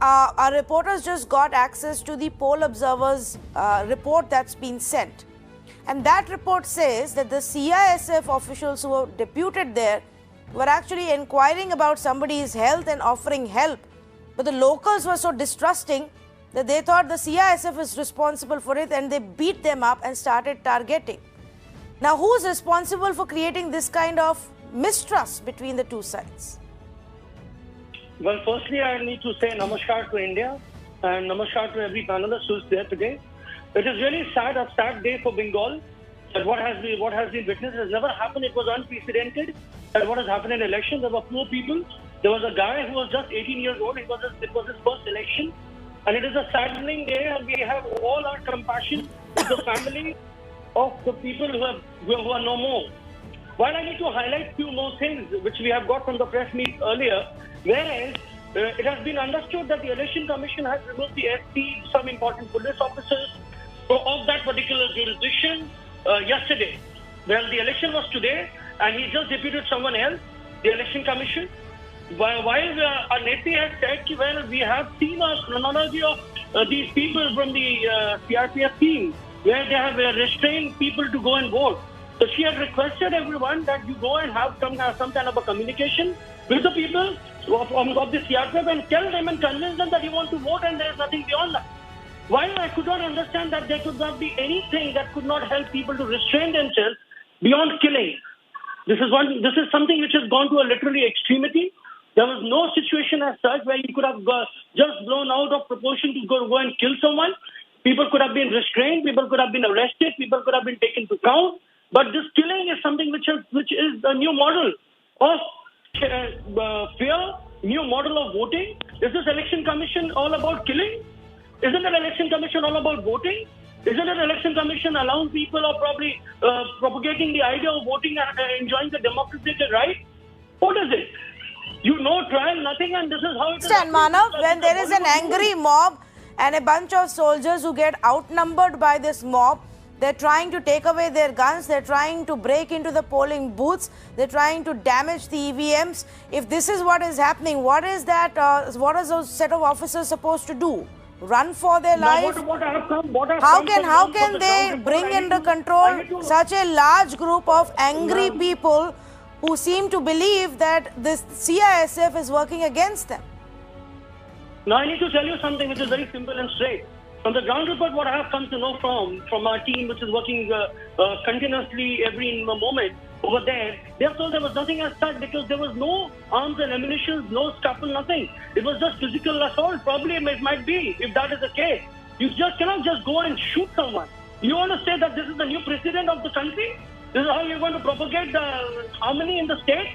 our reporters just got access to the poll observers report that's been sent. And that report says that the CISF officials who were deputed there were actually inquiring about somebody's health and offering help. But the locals were so distrusting that they thought the CISF is responsible for it, and they beat them up and started targeting. Now, who's responsible for creating this kind of mistrust between the two sides? Well, firstly, I need to say namaskar to India and namaskar to every panelist who's there today. It is really a sad day for Bengal. That what has been witnessed has never happened. It was unprecedented. That what has happened in elections, there were poor people. There was a guy who was just 18 years old. It was his first election. And it is a saddening day, and we have all our compassion with the family of the people who are no more. While I need to highlight few more things which we have got from the press meet earlier, whereas it has been understood that the Election Commission has removed the SP, some important police officers of that particular jurisdiction yesterday. Well, the election was today, and he just deputed someone else, the Election Commission. While our Neti has said, well, we have seen a chronology of these people from the CRPF team, where they have restrained people to go and vote. So she had requested everyone that you go and have some kind of a communication with the people of the CRPF and tell them and convince them that you want to vote, and there is nothing beyond that. While I could not understand that there could not be anything that could not help people to restrain themselves beyond killing. This is something which has gone to a literally extremity. There was no situation as such where you could have just blown out of proportion to go and kill someone. People could have been restrained. People could have been arrested. People could have been taken to count. But this killing is something which is a new model of fear, new model of voting. Is this election commission all about killing? Isn't the election commission all about voting? Isn't the election commission allowing people or probably propagating the idea of voting and enjoying the democratic right? What is it? You know trial, nothing, and this is how it is. And Manav, when there is an angry mob and a bunch of soldiers who get outnumbered by this mob, they're trying to take away their guns, they're trying to break into the polling booths, they're trying to damage the EVMs. If this is what is happening, what is those set of officers supposed to do? Run for their life? How can they bring under control such a large group of angry people who seem to believe that this CISF is working against them? Now I need to tell you something which is very simple and straight. From the ground report, what I have come to know from our team, which is working continuously every moment over there, they have told there was nothing as such because there was no arms and ammunition, no scuffle, nothing. It was just physical assault. Probably it might be, if that is the case. You just cannot just go and shoot someone. You want to say that this is the new president of the country? This is how you're going to propagate the harmony in the state?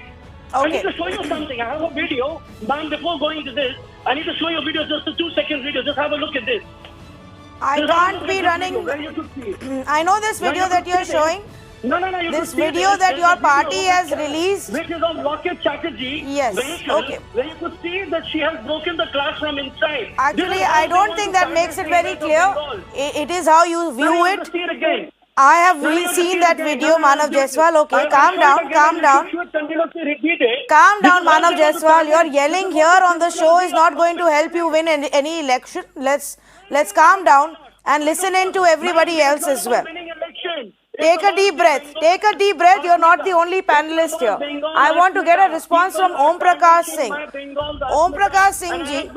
Okay. I need to show you something. I have a video. Ma'am, before going to this, I need to show you a video, just a 2-second video. Just have a look at this. I can't be running. I know this video that you're showing. No. This video that your party has released. Which is of Locket Chatterjee. Yes. Okay. Where you could see that she has broken the glass from inside. Actually, I don't think that makes it very clear. It is how you view it. See it again. I have seen that video, Manav Jaiswal. Okay, calm down. Calm down, Manav Jaiswal. You're yelling here on the show is not going to help you win any election. Let's calm down and listen in to everybody else as well. Take a deep breath. Take a deep breath. You're not the only panelist here. I want to get a response from Om Prakash Singh. Om Prakash Singh ji,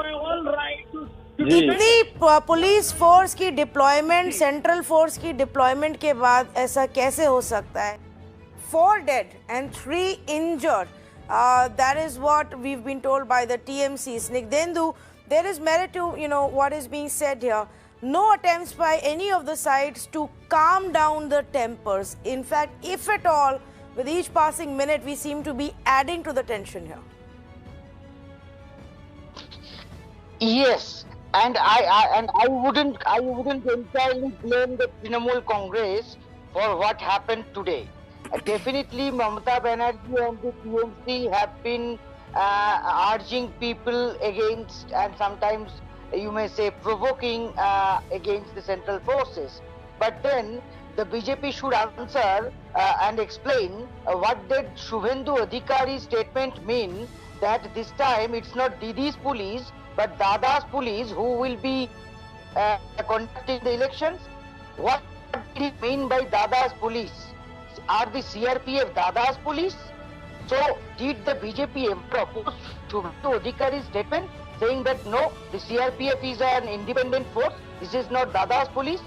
इतनी police force की deployment, central force की deployment के बाद ऐसा कैसे हो सकता है? 4 dead and 3 injured. That is what we've been told by the TMC. Snigdhendu, there is merit to what is being said here. No attempts by any of the sides to calm down the tempers. In fact, if at all, with each passing minute, we seem to be adding to the tension here. Yes. And I wouldn't entirely blame the Trinamool Congress for what happened today. Definitely, Mamata Banerjee and the TMC have been urging people against, and sometimes you may say provoking against the central forces. But then the BJP should answer and explain what did Shubhendu Adhikari's statement mean, that this time it's not Didi's police but Dada's police who will be conducting the elections. What did he mean by Dada's police? Are the CRPF Dada's police? So did the BJP oppose Shubhendu Adhikari's statement saying that no, the CRPF is an independent force, this is not Dada's police?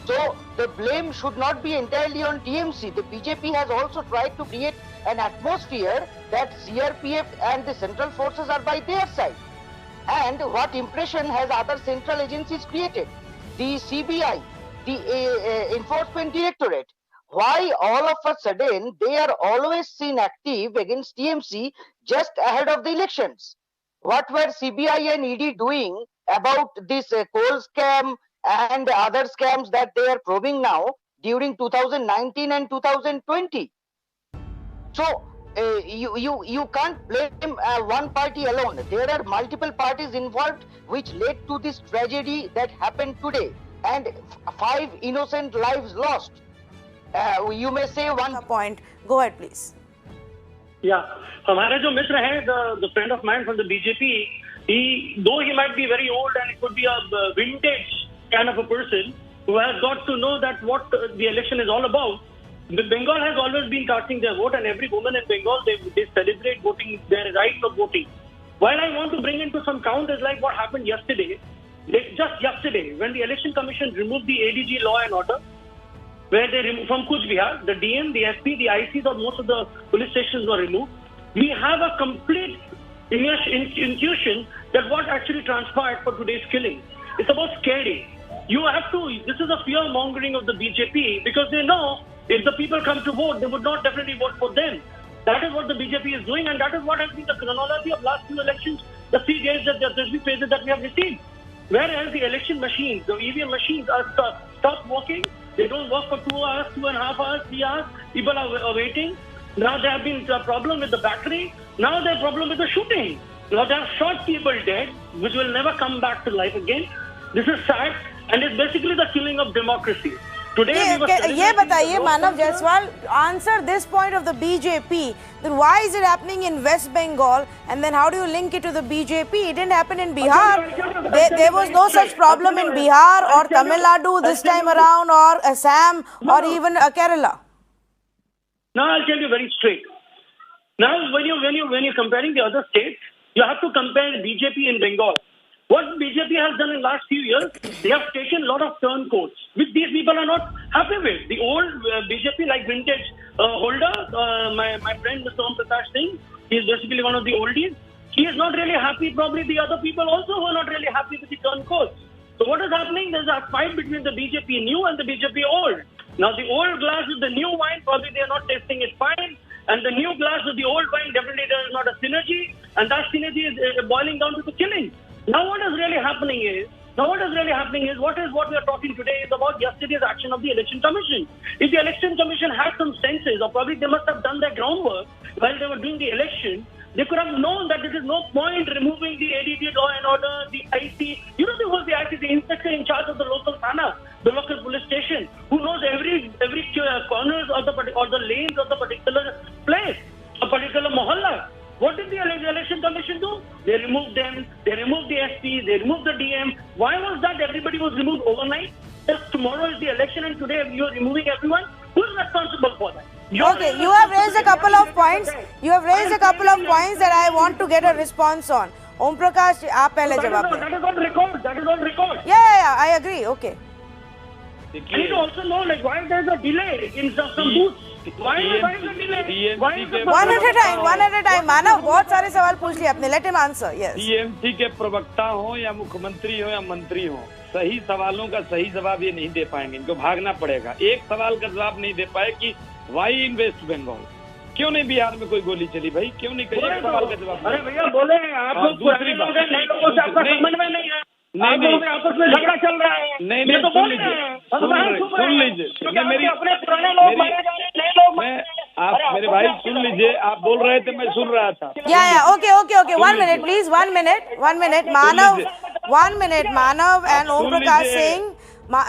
So the blame should not be entirely on TMC. The BJP has also tried to create an atmosphere that CRPF and the central forces are by their side. And what impression has other central agencies created? The CBI, the Enforcement Directorate. Why all of a sudden they are always seen active against TMC just ahead of the elections? What were CBI and ED doing about this coal scam and other scams that they are probing now during 2019 and 2020? So you can't blame one party alone. There are multiple parties involved which led to this tragedy that happened today, and 5 innocent lives lost. You may say one point. Go ahead, please. Yeah, हमारे जो मित्र हैं, the friend of mine from the BJP, though he might be very old and it could be a vintage kind of a person who has got to know that what the election is all about. Bengal has always been casting their vote, and every woman in Bengal, they celebrate voting, their right of voting. While I want to bring into some count is like what happened yesterday. Just yesterday, when the Election Commission removed the ADG law and order, where they removed from Kuch Bihar, the DM, the SP, the ICs of most of the police stations were removed. We have a complete intuition that what actually transpired for today's killing. It's about scary. You have to, this is a fear mongering of the BJP, because they know if the people come to vote, they would not definitely vote for them. That is what the BJP is doing, and that is what has been the chronology of last few elections, the 3 days that the 3 phases that we have received. Whereas the election machines, the EVM machines are stopped working. They don't work for 2 hours, 2.5 hours, 3 hours. People are waiting. Now there have been a problem with the battery. Now there's a problem with the shooting. Now they have shot people dead, which will never come back to life again. This is sad, and it's basically the killing of democracy. ये बताइए मानव Jaiswal, answer this point of the BJP, then why is it happening in West Bengal, and then how do you link it to the BJP? It didn't happen in Bihar. There was no such problem in Bihar or Tamil Nadu this time around, or Assam, or even Kerala. Now I'll tell you very straight. Now when you're comparing the other states, you have to compare BJP in Bengal. What BJP has done in the last few years, they have taken a lot of turncoats, which these people are not happy with. The old BJP, like vintage holder, my friend Mr. Om Prakash Singh, he is basically one of the oldies. He is not really happy. Probably the other people also who are not really happy with the turncoats. So what is happening? There's a fight between the BJP new and the BJP old. Now the old glass with the new wine, probably they are not tasting it fine. And the new glass with the old wine, definitely there is not a synergy. And that synergy is boiling down to the killing. Now what is really happening is what we are talking today is about yesterday's action of the Election Commission. If the Election Commission had some senses, or probably they must have done their groundwork while they were doing the election, they could have known that there is no point removing the ADT law and order, the IC. You know who was the IC, the inspector in charge of the local thana, the local police station, who knows every corners of the lanes of the particular place, a particular mohalla. What did the Election Commission do? They removed them, they removed the SP, they removed the DM. Why was that? Everybody was removed overnight. Just tomorrow is the election and today you are removing everyone. Who is responsible for that? Okay, you have raised a couple of points. You have raised a couple of points that I want to get a response on. Om Prakash, आप पहले जवाब दें. That is on record. That is on record. Yeah, I agree. Okay. I need to also know why there is a delay in some booths. Why is the delay? One at a time. मानव बहुत सारे सवाल पूछ लिए आपने. Let him answer. Yes. TMC के प्रवक्ता हो या मुख्यमंत्री हो या मंत्री हो, सही सवालों का सही जवाब ये नहीं दे पाएंगे. इनको भागना पड़ेगा. एक सवाल का जवाब नहीं दे पाए कि वाई इन वेस्ट बंगाल, क्यों नहीं बिहार में कोई गोली चली भाई, क्यों नहीं? एक सवाल का जवाब. अरे भैया बोले आप लोग दूसरी बात नए लोगों से आपका समझ में नहीं है. नहीं आपस में झगड़ा चल रहा है. नहीं तो सुन लीजिए मेरी अपने पुराने लोग मारे जा रहे हैं, नए लोग. मैं आप मेरे भाई सुन लीजिए, आप बोल रहे थे मैं सुन रहा था. Okay. 1 minute, please. 1 minute. Manav, 1 minute. Manav and Om Prakash Singh,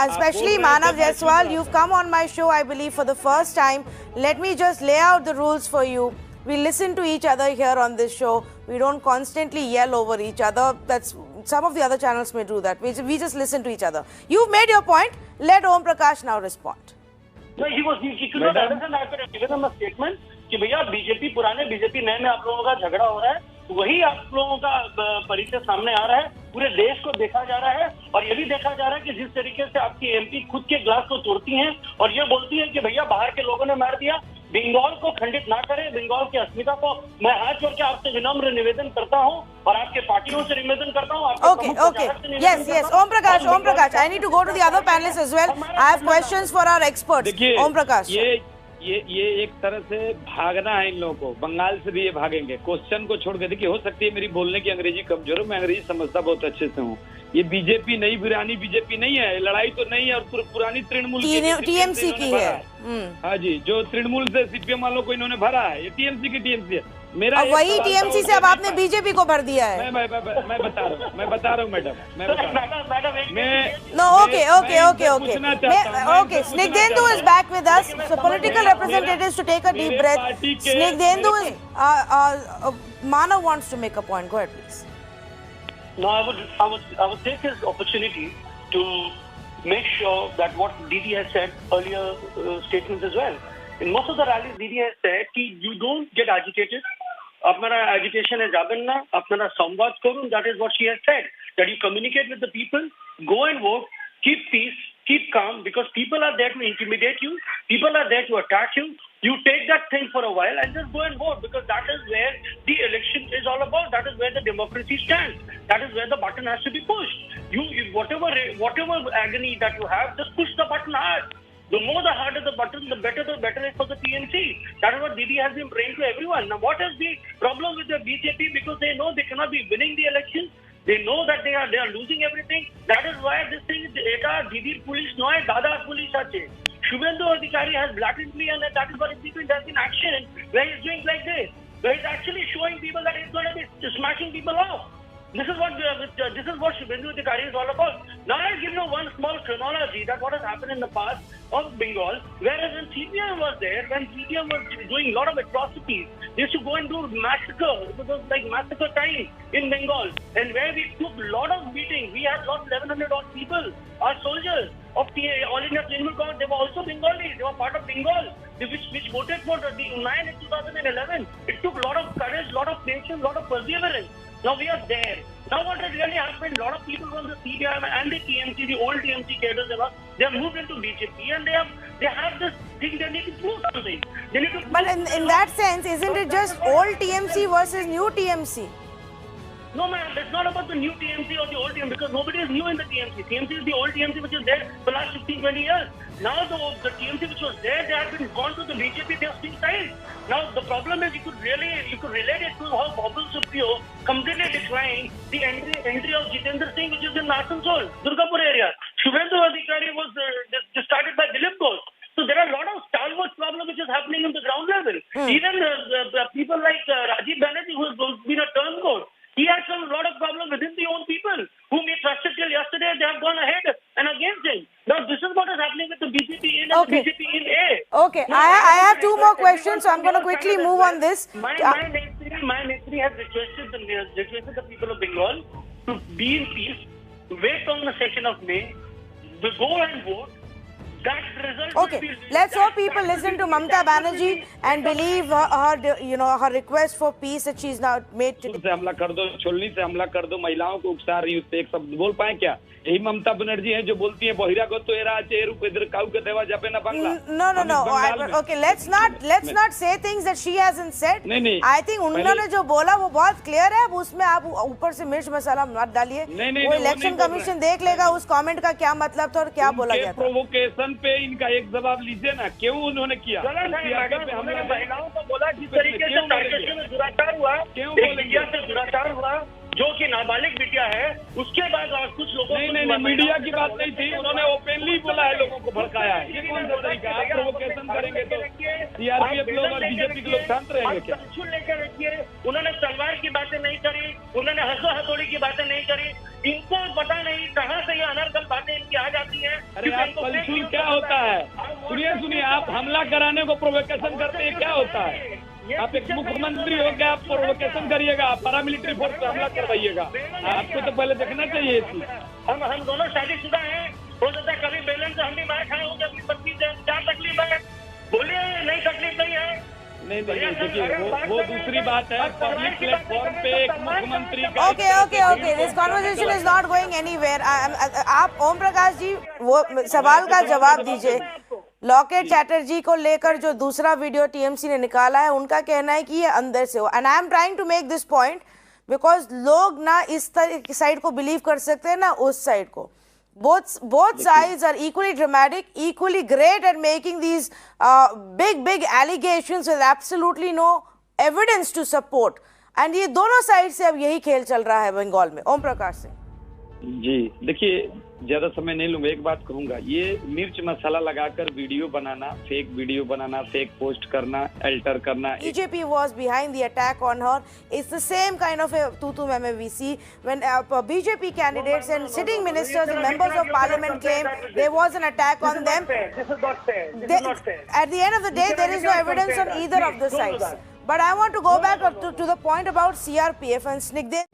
especially Manav Jaiswal, you've come on my show, I believe, for the first time. Let me just lay out the rules for you. We listen to each other here on this show. We don't constantly yell over each other. That's some of the other channels may do that. We just listen to each other. You've made your point. Let Om Prakash now respond. No, he could not understand. I could have given him a statement कि भैया BJP पुराने BJP नए में आप लोगों का झगड़ा हो रहा है, वही आप लोगों का परिचय सामने आ रहा है, पूरे देश को देखा जा रहा है और ये भी देखा जा रहा है कि जिस तरीके से आपकी एमपी खुद के ग्लास को तोड़ती हैं और ये बोलती है कि भैया बाहर के लोगों ने मार दिया, बंगाल को खंडित ना करें, बंगाल की अस्मिता को मैं हाथ जोड़ के आपसे विनम्र निवेदन करता हूँ और आपके पार्टियों से निवेदन करता हूँ. Okay. Yes. Om Prakash. I need to go to the other panelists as well. I have questions for our experts. Om Prakash. ये एक तरह से भागना है इन लोगों को. बंगाल से भी ये भागेंगे. क्वेश्चन को छोड़ के देखिए, हो सकती है मेरी बोलने की अंग्रेजी कमजोर हो, मैं अंग्रेजी समझता बहुत अच्छे से हूँ. ये बीजेपी नई पुरानी बीजेपी नहीं है, लड़ाई तो नहीं है और पुरानी तृणमूल टीएमसी की है. हाँ जी, जो तृणमूल से सीपीएम वालों को इन्होंने भरा है, ये टीएमसी की टीएमसी है. मेरा वही टीएमसी से अब आपने बीजेपी को भर दिया है. मैं बता रहा हूँ madam, Okay. Snigdhendu is back with us. So political representatives to take a deep breath. Snigdhendu is Manav wants to make a point. Go ahead, please. No, I would take this opportunity to make sure that what Didi has said earlier statements as well. In most of the rallies, Didi has said that you don't get agitated. Apnara agitation is jabanna, apnara samvad karun. That is what she has said. That you communicate with the people, go and vote, keep peace, keep calm, because people are there to intimidate you, people are there to attack you. You take that thing for a while and just go and vote, because that is where the election is all about. That is where the democracy stands. That is where the button has to be pushed. Whatever agony that you have, just push the button hard. The more the harder the button, the better it for the TNC. That is what Didi has been praying to everyone. Now, what is the problem with the BJP? Because they know they cannot be winning the election. They know that they are losing everything. That is why this thing is Didi police noy, Dada police ache. Shubhendu Adhikari has blatantly, and that is what is doing. There's been action where he's doing like this, where he's actually showing people that he's going to be smashing people off. This is what Shubhendu Adhikari is all about. Now I'll give you one small chronology that what has happened in the past of Bengal, whereas when CPM was there, when CPM was doing a lot of atrocities, they used to go and do massacre. It was like massacre time in Bengal, and where we took a lot of beating. We had lost 1,100 odd people, our soldiers of the All India Trinamool Congress. They were also Bengalis. They were part of Bengal, which voted for the UNION in 2011. It took a lot of courage, a lot of patience, a lot of perseverance. Now we are there. Now what has really happened, a lot of people from the CPM and the TMC, the old TMC cadres, they have moved into BJP and they have this thing, they need to prove something. They need to prove. But in that sense, isn't it just old TMC versus new TMC? No, ma'am, it's not about the new TMC or the old TMC, because nobody is new in the TMC. TMC is the old TMC which is there for the last 15, 20 years. Now the TMC which was there, they have been gone to the BJP, they have been signed. Now the problem is you could relate it to how Babul Supriyo completely declined the entry of Jitendra Singh, which is in Asansol, Durgapur area. Shubhendu Adhikari was started by Dilip Ghosh. So there are a lot of stalwart problems which is happening in the ground level. Even people like Rajiv Banerjee, who has been a turncoat, he has a lot of problems within the own people whom he trusted till yesterday. They have gone ahead and against him. Now this is what is happening with the BJP in and the BJP in A. Okay, now, I have two more questions, so I'm going to quickly move on this. My Netri has requested the people of Bengal to be in peace, wait on the session of May, go and vote. Okay, let's hope people listen to Mamata Banerjee and believe her request for peace that she's now made today. से हमला कर दो, छोलनी से हमला कर दो, महिलाओं को उकसा रही उससे एक शब्द बोल पाए क्या? यही ममता बनर्जी है जो बोलती है बहिरा को तो एरा चेहरे को इधर काउ के देवा जापे ना Bangla. No. Okay, let's not say things that she hasn't said. नहीं. I think उन्होंने जो बोला वो बहुत clear है. उसमें आप ऊपर से मिर्च मसाला मत डालिए. वो इलेक्शन कमीशन देख लेगा उस कमेंट का क्या मतलब था और क्या बोला गया था. प्रोवोकेशन पे इनका एक जवाब लीजिए ना, क्यों उन्होंने किया? महिलाओं को बोला जिस तरीके से तारकशी में दुराचार हुआ, मीडिया से दुराचार हुआ, जो कि नाबालिग बिटिया है, उसके बाद कुछ लोगों नहीं मीडिया की बात नहीं थी, उन्होंने ओपनली बोला है, लोगों को भड़काया है. ये कौन सा तरीका? आप प्रोवोकेशन करेंगे तो सीआरपीएफ लोग और बीजेपी के लोग शांत रहेंगे क्या? लेकर रखिए. उन्होंने तलवार की बातें नहीं करी, उन्होंने हंसो हथौड़ी की बातें नहीं करी. इनको पता नहीं कहाँ से ये अनर्गल बातें इनकी आ जाती हैं. अरे आप कलछुल क्या होता है? सुनिए आप हमला कराने को प्रोवोकेशन करते हैं, क्या होता है? आप एक मुख्यमंत्री हो क्या आप प्रोवोकेशन करिएगा, आप पैरामिलिट्री फोर्स पे हमला करवाइएगा? आपको तो पहले देखना चाहिए ये चीज। हम दोनों शादीशुदा हैं, हो सकता है कभी बेलन से हम भी मार खाए होंगे अपनी पत्नी से, क्या तकलीफ है? बोलिए, नहीं तकलीफ नहीं है। नहीं देखिए वो दूसरी बात है। पब्लिक प्लेटफॉर्म पे एक मुख्यमंत्री का okay this conversation is not going anywhere. आप ओम प्रकाश जी वो सवाल का जवाब दीजिए। लॉकेट चैटर्जी को लेकर जो दूसरा वीडियो टीएमसी ने निकाला है, उनका कहना है कि ये अंदर से हो, and I am trying to make this point because लोग ना इस साइड को बिलीव कर सकते हैं ना उस साइड को। Both sides are equally dramatic, equally great at making these big allegations with absolutely no evidence to support. And ये दोनों साइड से अब यही खेल चल रहा है बंगाल में। ओम प्रकाश सिंह जी, देखिए ज्यादा समय नहीं लूंगा, एक बात कहूंगा, ये मिर्च मसाला लगाकर वीडियो बनाना, फेक पोस्ट करना, अल्टर करना। BJP was behind the attack on her. It's the same kind of a tutu meme we see when BJP candidates and sitting ministers and members of parliament claim there was an attack on them. This is not fair. This is not fair. At the end of the day, there is no evidence on either of the sides. But I want to go back to the point about CRPF and Snigdhe.